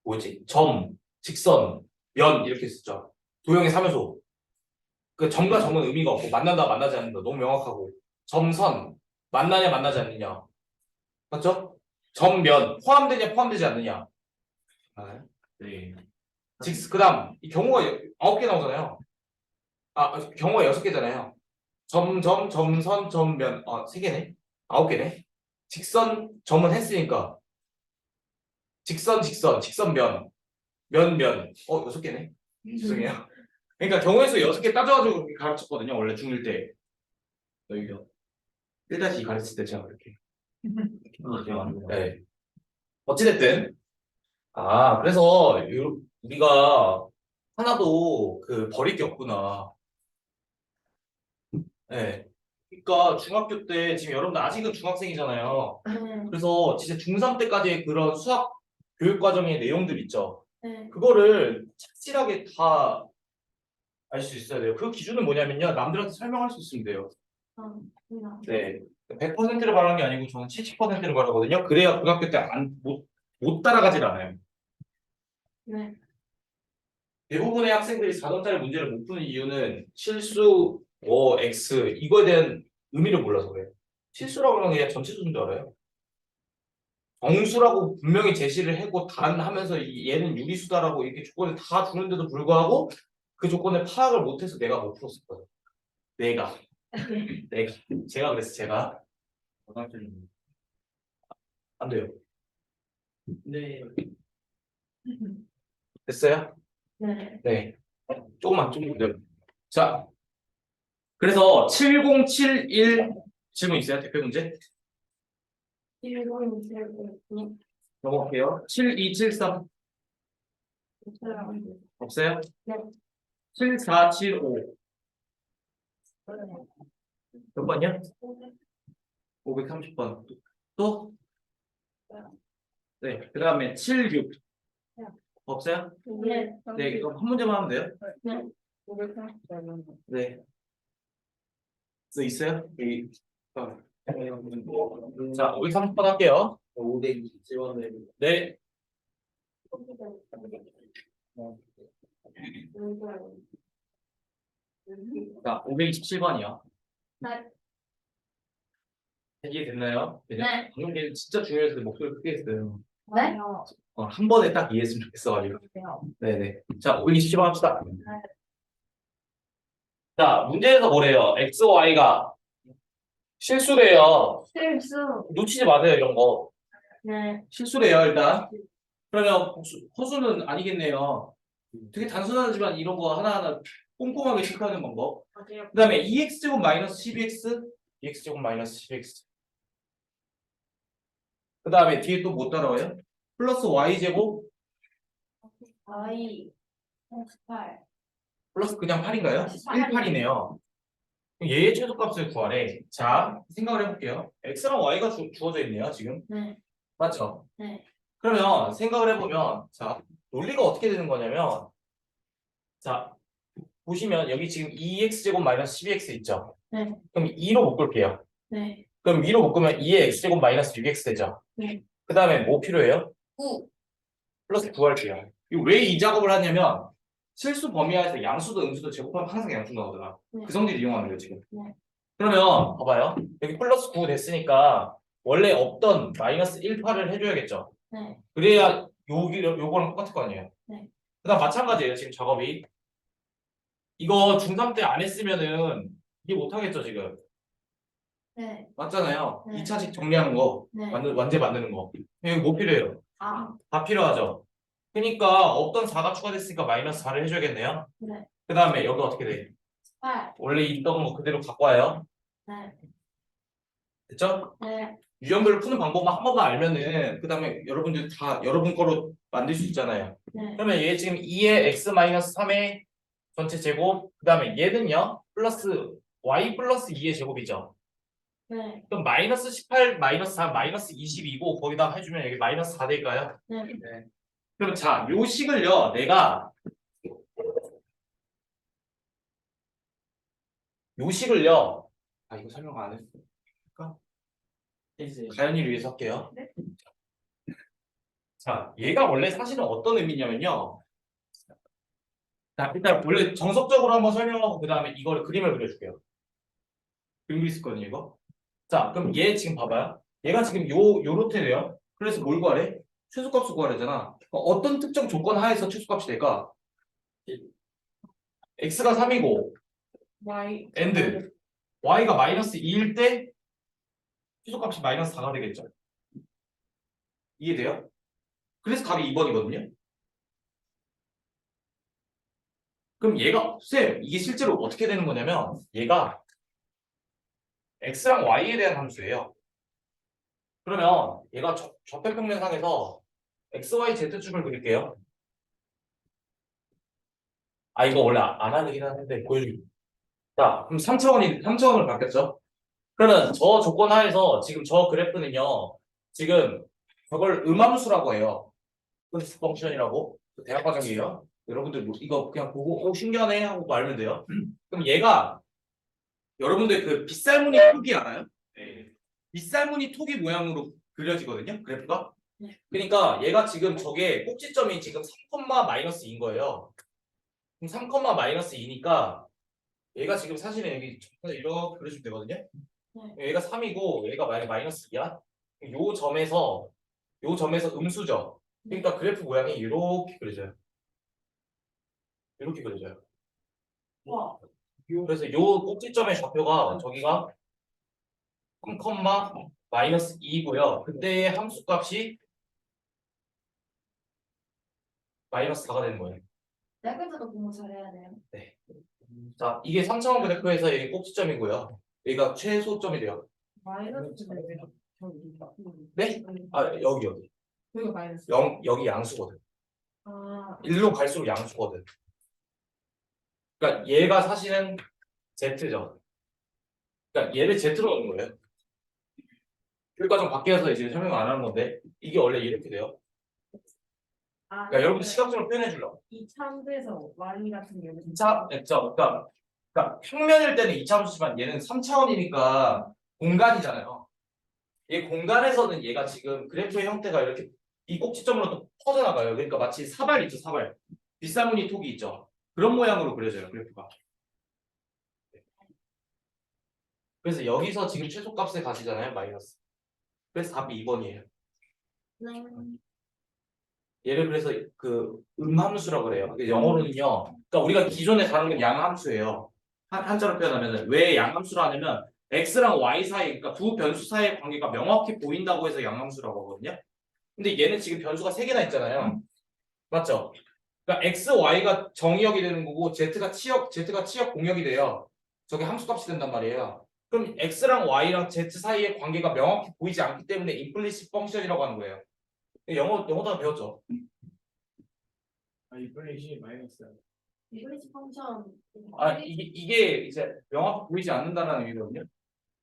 뭐지? 점, 직선, 면 이렇게 쓰죠. 도형의 3요소. 그 점과 점은 의미가 없고 만난다 만나지 않는다. 너무 명확하고. 점, 선. 만나냐 만나지 않느냐. 맞죠? 점, 면 포함되냐 포함되지 않느냐. 아, 네. 그다음 이 경우가 9개 나오잖아요. 경우가 6개잖아요. 점선, 점면. 3개네. 9개네. 직선, 점은 했으니까. 직선, 면. 6개네. 죄송해요. 그러니까 경우의 수 6개 따져가지고 그렇게 가르쳤거든요. 원래 중1 때. 여기요. 1-2 가르칠 때 제가 그렇게. 네. 어찌됐든. 그래서 우리가 하나도 버릴 게 없구나. 네. 그러니까 중학교 때 지금 여러분들 아직은 중학생이잖아요. 네. 그래서 진짜 중3 때까지의 그런 수학 교육 과정의 내용들 있죠. 네. 그거를 착실하게 다 알 수 있어야 돼요. 그 기준은 뭐냐면요. 남들한테 설명할 수 있으면 돼요. 네. 100%를 말하는 게 아니고 저는 70%를 말하거든요. 그래야 고등학교 때 못 따라가질 않아요. 네. 대부분의 학생들이 4점짜리 문제를 못 푸는 이유는 실수, X 이거에 대한 의미를 몰라서 그래요. 실수라고 하는 게 그냥 전체 수준 줄 알아요. 정수라고 분명히 제시를 하고 단 하면서 얘는 유리수다라고 이렇게 조건을 다 주는데도 불구하고 그 조건을 파악을 못해서 내가 못 풀었을 거예요. 내가 제가 그랬어 제가 안 돼요. 네. 됐어요? 네. 네. 조금 기다려. 자, 그래서 7071 질문 있어요? 대표 문제? 넘어갈게요. 7273 없어요? 네. 7475 몇 번이요? 530번. 또? 네. 그 다음에 76 없어요? 네. 네. 그럼 한 문제만 하면 돼요? 네. 네. 또 있어요? 자, 530번 할게요. 527번. 네. 자, 527번이요. 네. 이해됐나요? 네. 방금 게 진짜 중요해서 목소리 크게 했어요. 네. 한 번에 딱 이해했으면 좋겠어가지고. 네네. 자, 527번 합시다. 자, 문제에서 뭐래요? X, Y가 실수래요. 실수. 놓치지 마세요, 이런 거. 네. 실수래요, 일단. 그러면 허수는 아니겠네요. 되게 단순하지만 이런 거 하나하나 꼼꼼하게 체크하는 방법. 맞아요. 그 다음에 2x제곱 마이너스 12x, 2x제곱 마이너스 12x. 그 다음에 뒤에 또 뭐 따라와요? 플러스 y제곱 I 38. 플러스 그냥 8인가요? 18이네요. 얘의 최소값을 구하래. 자, 생각을 해볼게요. x랑 y가 주어져 있네요, 지금. 네. 맞죠? 네. 그러면 생각을 해보면, 자, 논리가 어떻게 되는 거냐면, 자, 보시면 여기 지금 2x제곱 마이너스 12x 있죠? 네. 그럼 2로 묶을게요. 네. 그럼 2로 묶으면 2의 x제곱 마이너스 6x 되죠? 네. 그 다음에 뭐 필요해요? 9. 플러스 9 할게요. 왜 이 작업을 하냐면 실수 범위하에서 양수도 음수도 제곱하면 항상 양수 나오더라. 네. 그 성질 이용하는 거예요, 지금. 네. 그러면 봐봐요. 여기 플러스 9 됐으니까 원래 없던 마이너스 1파를 해줘야겠죠? 네. 그래야 요거랑 똑같을 거 아니에요? 네. 그다음 마찬가지예요, 지금 작업이. 이거 중3 때 안 했으면은 이게 못하겠죠, 지금. 네. 맞잖아요. 네. 2차식 정리하는 거, 네. 완제 만드는 거. 여기 뭐 필요해요? 아. 다 필요하죠. 그러니까 없던 4가 추가됐으니까 마이너스 4를 해줘야겠네요. 네. 그 다음에 여기 어떻게 돼? 8. 원래 있던 거 그대로 갖고 와요. 네. 됐죠? 네. 유형별을 푸는 방법만 한 번만 알면은 그 다음에 여러분들 다 여러분 거로 만들 수 있잖아요. 네. 그러면 얘 지금 2의 x-3의 전체 제곱, 그 다음에 얘는요 플러스 y 플러스 2의 제곱이죠. 네. 그럼 마이너스 18, 마이너스 3, 마이너스 22고 거기다 해주면 여기 마이너스 4 될까요? 네. 네. 그럼 자, 요 식을요 내가 요 식을요 이거 설명 안 했을까? 가연이를 위해서 할게요. 네. 자, 얘가 원래 사실은 어떤 의미냐면요. 자, 일단 원래 정석적으로 한번 설명하고 그 다음에 이걸 그림을 그려줄게요. 그림 그릴 수 있거든요, 이거. 자, 그럼 얘 지금 봐봐요. 얘가 지금 요렇게돼요. 그래서 뭘 구하래? 최소값을 구하래잖아. 어떤 특정 조건 하에서 최소값이 될까? x가 3이고 Y. and y가 마이너스 2일 때 최소값이 마이너스 4가 되겠죠. 이해돼요? 그래서 답이 2번이거든요. 그럼 얘가 쌤 이게 실제로 어떻게 되는 거냐면 얘가 x랑 y에 대한 함수예요. 그러면 얘가 좌표평면상에서 x, y, z축을 그릴게요. 이거 원래 안 하긴 하는데 보여줄게. 자, 그럼 3차원으로 바뀌었죠? 그러면 저 조건 하에서 지금 저 그래프는요. 지금 저걸 음함수라고 해요. 플러스 펑션이라고. 대학과정이에요. 여러분들 이거 그냥 보고 신기하네 하고 말면 돼요. 그럼 얘가 여러분들 그 빗살무늬 톡이 알아요? 네. 빗살무늬 톡이 모양으로 그려지거든요. 그래프가. 네. 그러니까 얘가 지금 저게 꼭지점이 지금 3, 마이너스 2인 거예요. 그럼 3, 마이너스 2니까 얘가 지금 사실은 여기 이렇게 그려주면 되거든요. 네. 얘가 3이고 얘가 만약에 마이너스 2야. 요 점에서 음수죠. 그러니까 그래프 모양이 이렇게 그려져요. 이렇게 그려져요. 와. 그래서 요 꼭지점의 좌표가 저기가 3, 마이너스 2고요. 그때의 함수값이 마이너스 4가 되는 거예요. 여기서도 공부 잘해야 돼요. 자, 이게 3차원 그래프에서 여기 꼭지점이고요. 여기가 최소점이 돼요. 마이너스. 네? 여기. 여기 마이너스. 여기 양수거든. 아. 1로 갈수록 양수거든. 그러니까 얘가 사실은 Z죠. 그러니까 얘를 Z로 넣는 거예요. 그러니까 좀 바뀌어서 이제 설명 안 하는 건데 이게 원래 이렇게 돼요. 그러니까 여러분들 시각적으로 표현해 주려고. 이 참수에서 y 같은 경우. 2차, 그러니까 평면일 때는 2차 함수지만 얘는 3차원이니까 공간이잖아요. 얘 공간에서는 얘가 지금 그래프의 형태가 이렇게 이 꼭지점으로 또 퍼져나가요. 그러니까 마치 사발 있죠, 사발. 빗사무늬 톡이 있죠. 그런 모양으로 그려져요, 그래프가. 그래서 여기서 지금 최소값을 가시잖아요, 마이너스. 그래서 답이 2번이에요. 네. 얘를 그래서 그 음함수라고 그래요. 영어로는요. 그러니까 우리가 기존에 다룬 건 양함수예요. 한자로 표현하면 왜 양함수라 하냐면 x랑 y 사이, 그러니까 두 변수 사이의 관계가 명확히 보인다고 해서 양함수라고 하거든요. 근데 얘는 지금 변수가 3개나 있잖아요. 맞죠? 그러니까 x, y가 정의역이 되는 거고 z가 치역 공역이 돼요. 저게 함수값이 된단 말이에요. 그럼 x랑 y랑 z 사이의 관계가 명확히 보이지 않기 때문에 임플리시트 펑션이라고 하는 거예요. 영어도 배웠죠? 이플레이시 마이너스. 이글리시 펑션. 이게 이제 명확히 보이지 않는다는 의미거든요.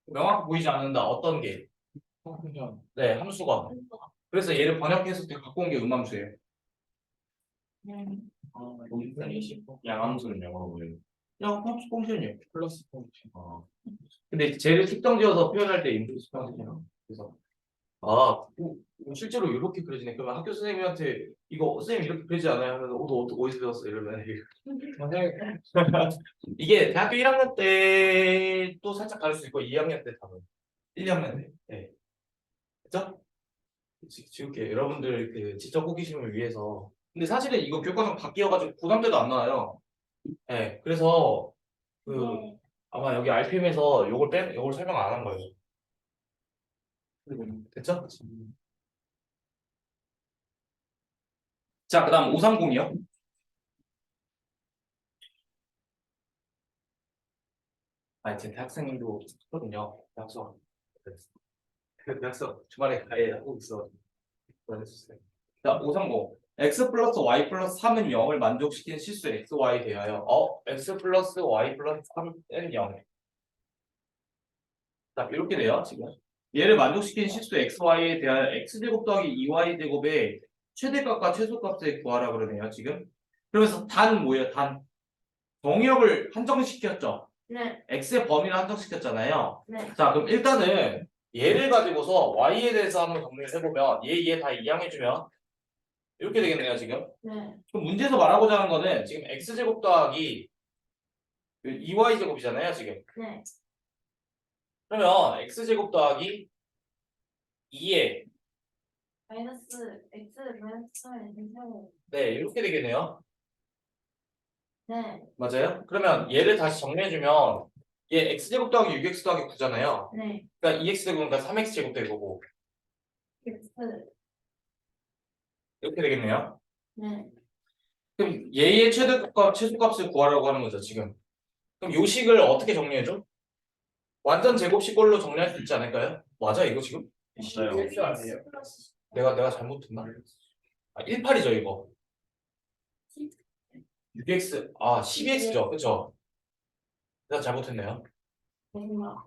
명확히 보이지 않는다. 어떤 게? 펑션. 네, 함수가. 그래서 얘를 번역해서 갖고 온 게 음함수예요. 네. 놈수는 20, 양함수는 영어로 뭐예요? 그냥 펑션이에요. 플러스 펑션. 근데 쟤를 특정지어서 표현할 때 인플루스 펑션이에요. 그래서 실제로 이렇게 그려지네. 그러면 학교 선생님한테 이거 선생님 이렇게 그리지 않아요? 하면 너 어디서 배웠어? 이러면 이게 대학교 1학년 때 또 살짝 다를 수 있고 2학년 때 다른 1, 2학년 때. 네. 그죠? 지울게 여러분들 그 지적 호기심을 위해서. 근데 사실은 이거 교과서 바뀌어가지고 고3 때도 안 나와요. 네. 그래서 그 네. 아마 여기 RPM에서 요걸 설명 안 한 거예요. 됐죠? 자, 그다음 530이요. 제 대학생님도 있거든요. 약속. 약속 주말에 가야 하고 있어. 보내주세요. 자, 530. x 플러스 y 플러스 3은 0을 만족시키는 실수 x, y 대하여 x 플러스 y 플러스 3은 0. 자, 이렇게 돼요, 지금. 얘를 만족시키는 실수 x, y에 대하여 x제곱 더하기 2y 제곱의 최대값과 최소값을 구하라 그러네요, 지금. 그러면서 단 뭐예요, 단? 정의역을 한정시켰죠. 네. x의 범위를 한정시켰잖아요. 네. 자, 그럼 일단은 얘를 가지고서 y에 대해서 한번 정리를 해보면 얘 다 이항해주면 이렇게 되겠네요, 지금. 네. 그럼 문제에서 말하고자 하는 거는 지금 x제곱 더하기 2y 제곱이잖아요, 지금. 네. 그러면 x제곱 더하기 2에 마이너스 x 마이너스 3의 세제곱. 네, 이렇게 되겠네요. 네. 맞아요? 그러면 얘를 다시 정리해주면 얘 x제곱 더하기 6x 더하기 9잖아요. 네. 그러니까 2x제곱은 그러니까 3x제곱 될 거고 x. 이렇게 되겠네요. 네. 그럼 얘의 최대값과 최소값을 구하라고 하는 거죠, 지금. 그럼 요 식을 어떻게 정리해줘? 완전 제곱식꼴로 정리할 수 있지 않을까요? 맞아, 이거 지금? 맞아요. x 플러스 내가 잘못했나? 18이죠, 이거. 6x, 12x죠, 그쵸? 내가 잘못했네요. 마지막.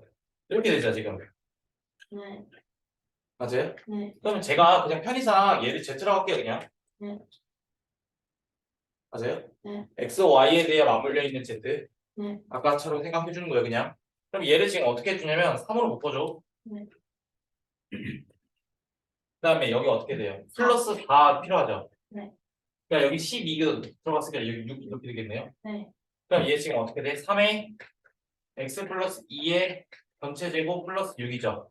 이렇게 되죠, 지금. 네. 맞아요? 네. 그러면 제가 그냥 편의상 얘를 z라고 할게요, 그냥. 네. 맞아요? 네. x, y에 대해 맞물려 있는 z. 네. 아까처럼 생각해 주는 거예요, 그냥. 그럼 얘를 지금 어떻게 해주냐면 3으로 묶어줘. 네. 그 다음에 여기 어떻게 돼요? 플러스 4 필요하죠? 네. 그러니까 여기 12가 들어갔으니까 여기 6 이렇게 되겠네요. 네. 그럼 얘 지금 어떻게 돼? 3에 x 플러스 2의 전체 제곱 플러스 6이죠.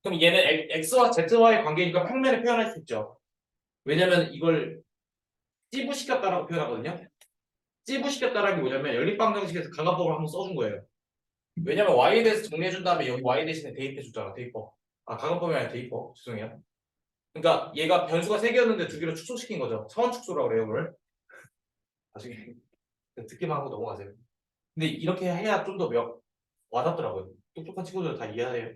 그럼 얘는 x와 z와의 관계니까 평면에 표현할 수 있죠. 왜냐면 이걸 찌부시켰다라고 표현하거든요. 찌부시켰다라는 게 뭐냐면 연립방정식에서 강화법을 한번 써준 거예요. 왜냐면 y에 대해서 정리해준 다음에 여기 y 대신에 대입해줬잖아. 대입법. 강화법이 아니라 대입법. 죄송해요. 그러니까 얘가 변수가 3개였는데 2개로 축소시킨 거죠. 차원 축소라고 그래요, 이걸. 나중에 듣기만 하고 넘어가세요. 근데 이렇게 해야 좀 더 와닿더라고요. 똑똑한 친구들 다 이해해요.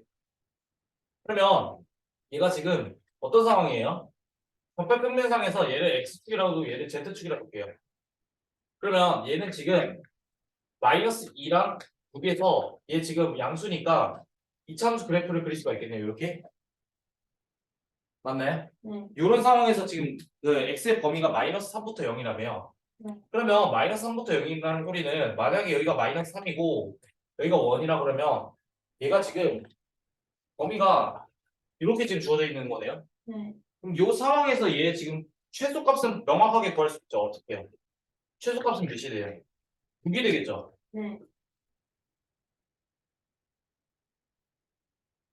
그러면 얘가 지금 어떤 상황이에요? 적발평면상에서 얘를 x축이라고도 얘를 z축이라고 볼게요. 그러면 얘는 지금 마이너스 2랑 9에서 얘 지금 양수니까 이차함수 그래프를 그릴 수가 있겠네요. 이렇게. 맞나요? 네. 이런 상황에서 지금 그 x의 범위가 마이너스 3부터 0이라며. 네. 그러면 마이너스 3부터 0이라는 소리는 만약에 여기가 마이너스 3이고 여기가 1이라 그러면 얘가 지금 범위가 이렇게 지금 주어져 있는 거네요. 네. 그럼 이 상황에서 얘 지금 최소값은 명확하게 구할 수 있죠. 어떻게 해요? 최소값은 몇이 돼요? 6이 되겠죠. 네.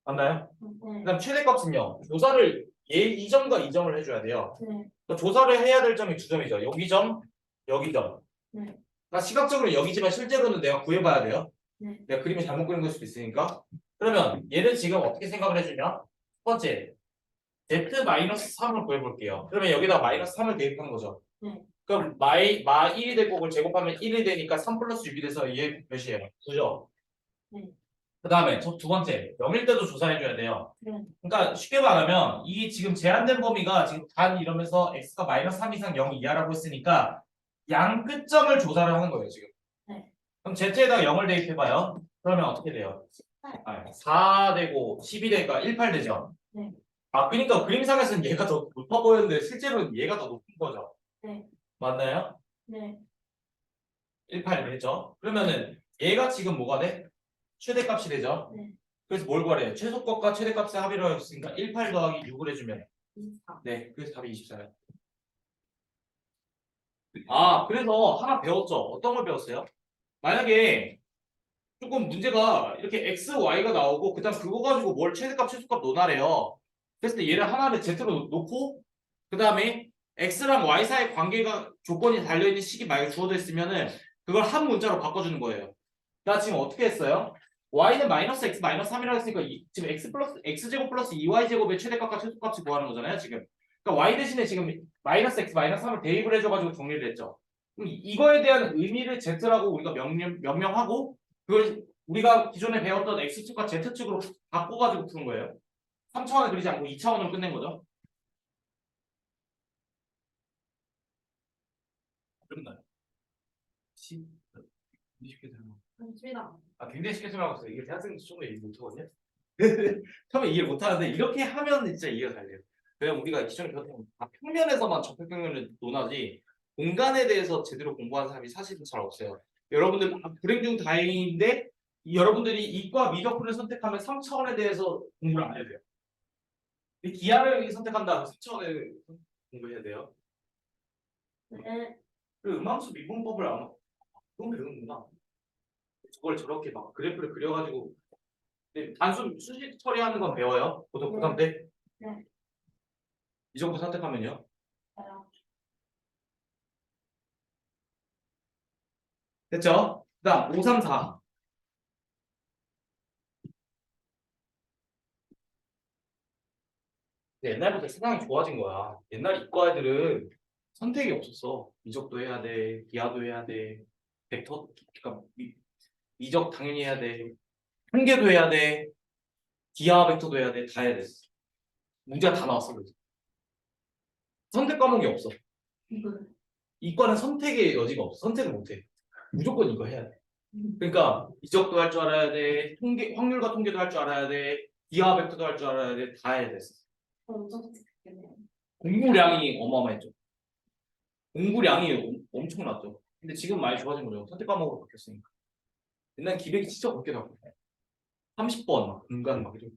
맞나요? 네. 그다음 최대값은요. 조사를 얘 이 점과 이 점을 해줘야 돼요. 네. 그러니까 조사를 해야 될 점이 두 점이죠. 여기 점, 여기 점. 네. 그러니까 시각적으로 여기지만 실제로는 내가 구해봐야 돼요. 네. 내가 그림을 잘못 그린 걸 수도 있으니까. 그러면 얘를 지금 어떻게 생각을 해주냐? 첫 번째, z-3을 구해볼게요. 그러면 여기다 마이너스 3을 대입한 거죠. 네. 그럼 마 1이 될 거고 제곱하면 1이 되니까 3 플러스 6이 돼서 얘 몇이에요? 9죠? 네. 그 다음에 두 번째, 0일 때도 조사해줘야 돼요. 네. 그러니까 쉽게 말하면 이 지금 제한된 범위가 지금 단 이러면서 x가 마이너스 3 이상 0 이하라고 했으니까 양 끝점을 조사를 하는 거예요, 지금. 네. 그럼 z에다가 0을 대입해봐요. 그러면 어떻게 돼요? 4 되고 12 되니까 18 되죠? 네. 그러니까 그림상에서는 얘가 더 높아 보였는데 실제로는 얘가 더 높은 거죠. 네. 맞나요? 네. 18 되죠? 그러면은 얘가 지금 뭐가 돼? 최대값이 되죠? 네. 그래서 뭘 구하래요? 최소값과 최대값의 합의를 했으니까 18 더하기 6을 해주면 24. 네, 그래서 답이 24예요. 아, 그래서 하나 배웠죠? 어떤 걸 배웠어요? 만약에 조금 문제가 이렇게 x, y가 나오고 그다음 그거 가지고 뭘 최대값, 최소값 논하래요. 그랬을 때 얘를 하나를 z로 놓고 그다음에 x랑 y 사이 관계가 조건이 달려있는 식이 만약에 주어져 있으면은 그걸 한 문자로 바꿔주는 거예요. 나 지금 어떻게 했어요? y는 마이너스 x 마이너스 3이라고 했으니까 지금 x 플러스 x제곱 플러스 2y 제곱의 최대값과 최소값을 구하는 거잖아요, 지금. 그러니까 y 대신에 지금 마이너스 x 마이너스 3을 대입을 해줘가지고 정리를 했죠. 그럼 이거에 대한 의미를 z라고 우리가 명명하고 그걸 우리가 기존에 배웠던 x축과 z축으로 바꿔가지고 푸는 거예요. 3차원을 그리지 않고 2차원으로 끝낸 거죠. 끝나요. 쉽게 되는 맞습니다. 아, 굉장히 쉽게 설명하고 있어요. 이게 대학생도 처음에 이해 못하거든요. 처음에 이해를 못하는데 이렇게 하면 진짜 이해가 잘 돼요. 왜냐면 우리가 기존에 배웠던 다 평면에서만 적혈평면을 논하지 공간에 대해서 제대로 공부한 사람이 사실은 잘 없어요. 여러분들 불행 중 다행인데 여러분들이 이과 미적분을 선택하면 3차원에 대해서 공부를 안 해야 돼요. 이 기하를 선택한다 3차원에 공부해야 돼요. 네. 그 음함수 미분법을 아마 그건 배우는구나. 저걸 저렇게 막 그래프를 그려가지고 네, 단순 수식 처리하는 건 배워요. 보통 네. 고3 때. 네. 이 정도 선택하면요. 저요. 됐죠? 그다음 5, 3, 4. 옛날부터 세상이 좋아진 거야. 옛날 이과 애들은 선택이 없었어. 미적도 해야 돼, 기하도 해야 돼, 벡터, 그러니까 미적 당연히 해야 돼, 통계도 해야 돼, 기하 벡터도 해야 돼, 다 해야 돼. 문제가 다 나왔어. 그래서. 선택 과목이 없어. 이거는. 이과는 선택의 여지가 없어. 선택을 못 해. 무조건 이거 해야 돼. 그러니까 이적도 할 줄 알아야 돼, 확률과 통계도 할 줄 알아야 돼, 기하 벡터도 할 줄 알아야 돼, 다 해야 돼. 엄청 좋겠네요. 공부량이 어마어마했죠. 공부량이 엄청났죠. 근데 지금 많이 좋아진 거죠. 선택 과목으로 바뀌었으니까. 옛날 기백이 진짜 그렇게 나고 30번 막 공간 막 이렇게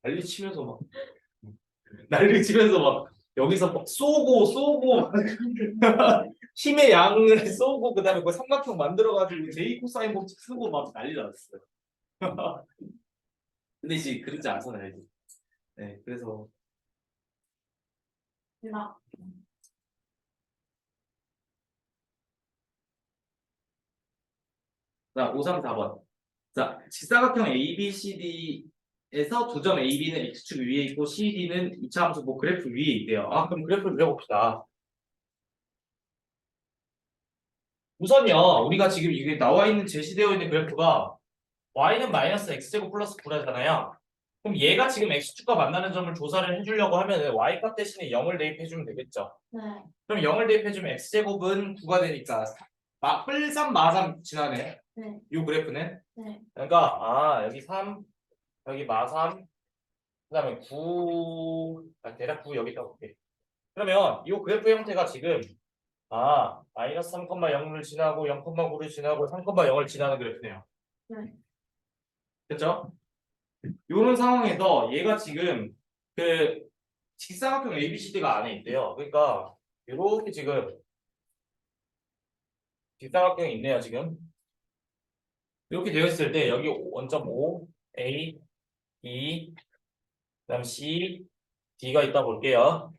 난리 치면서 막 난리 치면서 막 여기서 막 쏘고 막 힘의 양을 쏘고 그다음에 그 삼각형 만들어가지고 제이 코사인 법칙 쓰고 막 난리 났어요. 근데 이제 그러지 않잖아요. 이제. 네, 그래서 나. 자, 5, 3, 4번. 자, 직사각형 ABCD에서 두 점 AB는 X축 위에 있고 CD는 2차 함수 뭐 그래프 위에 있대요. 아, 그럼 그래프를 그려봅시다. 우선요, 우리가 지금 이게 나와 있는 제시되어 있는 그래프가 y는 마이너스 x제곱 플러스 9라잖아요. 그럼 얘가 지금 x축과 만나는 점을 조사를 해주려고 하면 y값 대신에 0을 대입해주면 되겠죠. 네. 그럼 0을 대입해주면 x제곱은 9가 되니까 뿔3 마삼 지나네. 네. 이 그래프는. 네. 그러니까 여기 3, 여기 마3, 그다음에 9, 대략 9 여기다 볼게. 그러면 이 그래프 형태가 지금 마이너스 3,0을 지나고 0,9를 지나고 3,0을 지나는 그래프네요. 네. 그렇죠? 이런 상황에서 얘가 지금 그 직사각형 ABCD가 안에 있대요. 그러니까 이렇게 지금 직사각형이 있네요. 지금 이렇게 되어 있을 때 여기 원점 O, A, B, 그다음 C, D가 있다 볼게요.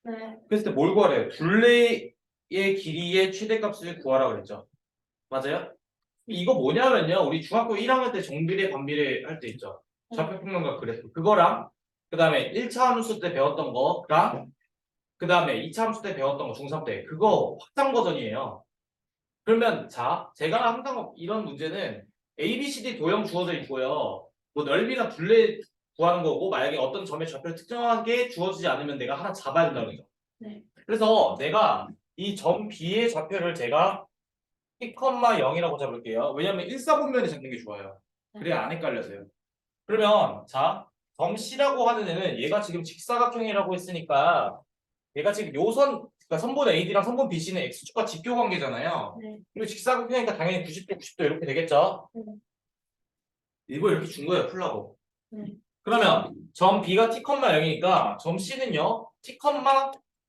네. 그랬을 때 뭘 구하래요? 둘레의 길이의 최대값을 구하라고 그랬죠. 맞아요? 이거 뭐냐면요. 우리 중학교 1학년 때 정비례 반비례 할 때 있죠. 좌표평면과 그래프. 그거랑 그다음에 1차 함수 때 배웠던 거랑 그다음에 2차 함수 때 배웠던 거 중3 때 그거 확장 버전이에요. 그러면 자, 제가 항상 이런 문제는 A, B, C, D 도형 주어져 있고요. 뭐 넓이나 둘레 구하는 거고 만약에 어떤 점의 좌표를 특정하게 주어지지 않으면 내가 하나 잡아야 된다는 거죠. 네. 그래서 내가 이 점 B의 좌표를 제가 1,0이라고 잡을게요. 왜냐면 1사분면에 잡는 게 좋아요. 그래야 안 헷갈려서요. 그러면 자, 점 C라고 하는 애는 얘가 지금 직사각형이라고 했으니까 얘가 지금 요선 그러니까 선분 AD랑 선분 BC는 X축과 지표 관계잖아요. 네. 그리고 직사각형이니까 당연히 90도 90도 이렇게 되겠죠. 네. 이거 이렇게 준 거예요, 풀라고. 네. 그러면 점 B가 T, 0이니까 점 C는요. T,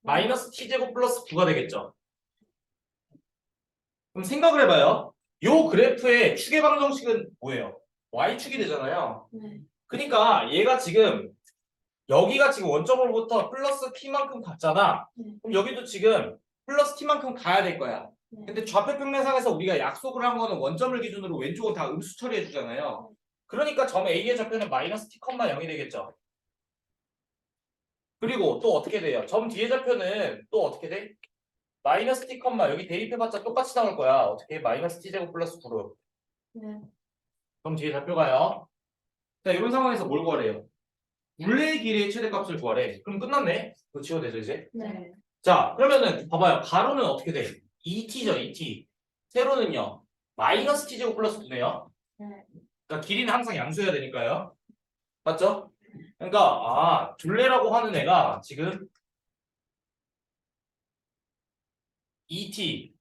마이너스 T제곱 플러스 9가 되겠죠. 그럼 생각을 해봐요. 요 그래프의 축의 방정식은 뭐예요? Y축이 되잖아요. 네. 그러니까 얘가 지금 여기가 지금 원점으로부터 플러스 T만큼 갔잖아. 네. 그럼 여기도 지금 플러스 T만큼 가야 될 거야. 네. 근데 좌표평면상에서 우리가 약속을 한 거는 원점을 기준으로 왼쪽은 다 음수 처리해 주잖아요. 그러니까 점 A의 좌표는 마이너스 T, 0이 되겠죠. 그리고 또 어떻게 돼요? 점 D의 좌표는 또 어떻게 돼? 마이너스 T, 여기 대입해봤자 똑같이 나올 거야. 어떻게? 마이너스 T제곱 플러스 9로. 네. 그럼 뒤에 좌표가요. 자, 이런 상황에서 뭘 구하래요? 둘레의 길이의 최대값을 구하래. 그럼 끝났네. 그거 지워도 되죠, 이제? 네. 자, 그러면은 봐봐요. 가로는 어떻게 돼? 2t죠, 2t. 세로는요. 마이너스 t제곱 플러스 9네요. 네. 그러니까 길이는 항상 양수여야 되니까요. 맞죠? 그러니까 둘레라고 하는 애가 지금 2t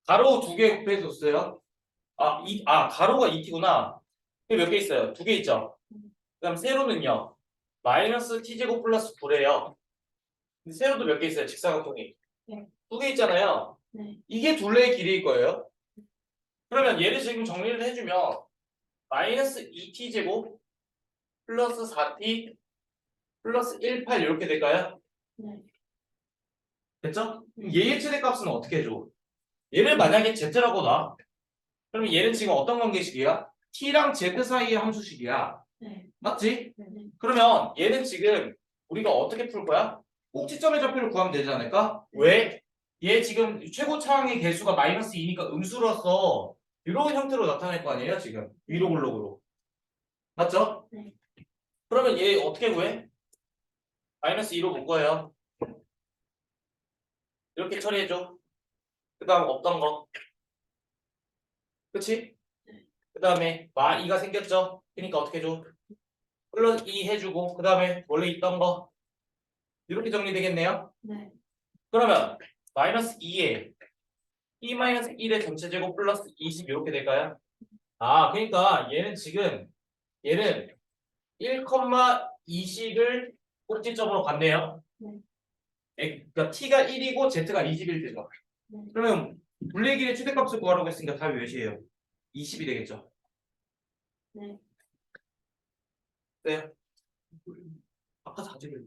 가로 두 개 곱해줬어요. 가로가 2t구나. 몇 개 있어요? 두 개 있죠. 그다음 세로는요. 마이너스 t제곱 플러스 9래요. 근데 세로도 몇 개 있어요? 직사각형이. 네. 두 개 있잖아요. 네. 이게 둘레의 길이일 거예요. 그러면 얘를 지금 정리를 해주면 마이너스 2t제곱 플러스 4t 플러스 18 이렇게 될까요? 네. 됐죠? 그럼 얘의 최대값은 어떻게 해줘? 얘를 만약에 z라고 놔. 그러면 얘는 지금 어떤 관계식이야? t랑 z 사이의 함수식이야. 네. 맞지? 네. 그러면 얘는 지금 우리가 어떻게 풀 거야? 꼭지점의 좌표를 구하면 되지 않을까? 왜? 얘 지금 최고 차항의 개수가 마이너스 2니까 음수로서 이런 형태로 나타낼 거 아니에요? 지금 위로 블록으로. 맞죠? 네. 그러면 얘 어떻게 구해? 마이너스 2로 볼 거예요. 이렇게 처리해줘. 그 다음 없던 거. 그치? 그 다음에 마 2가 생겼죠? 그러니까 어떻게 해줘? 플러스 2 해주고 그 다음에 원래 있던 거 이렇게 정리되겠네요. 네. 그러면 마이너스 2에 e 마이너스 1의 전체 제곱 플러스 20 이렇게 될까요? 그러니까 얘는 1,20을 꼭지점으로 갔네요. 네. 그러니까 t가 1이고 z가 20일 되죠. 네. 그러면 둘레 길이의 최대값을 구하라고 했으니까 답이 몇이에요? 20이 되겠죠. 네. 네. 아까 4를.